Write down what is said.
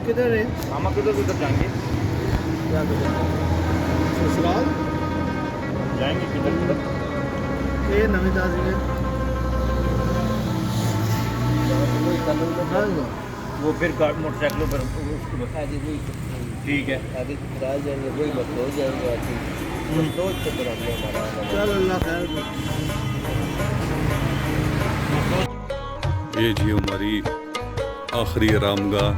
किधर है? मामा किधर किधर जाएंगे? क्या करें? ससुराल जाएंगे किधर किधर? ये नवी ताजी में वो फिर कार मोटरसाइकिलों पर उसको बता दीजिए। ठीक है, आगे फिलहाल जाएंगे वही मत हो जाएंगे आगे रोज से कर हमने हमारा चल अल्लाह खैर ये जी हमारी आखिरी आरामगाह।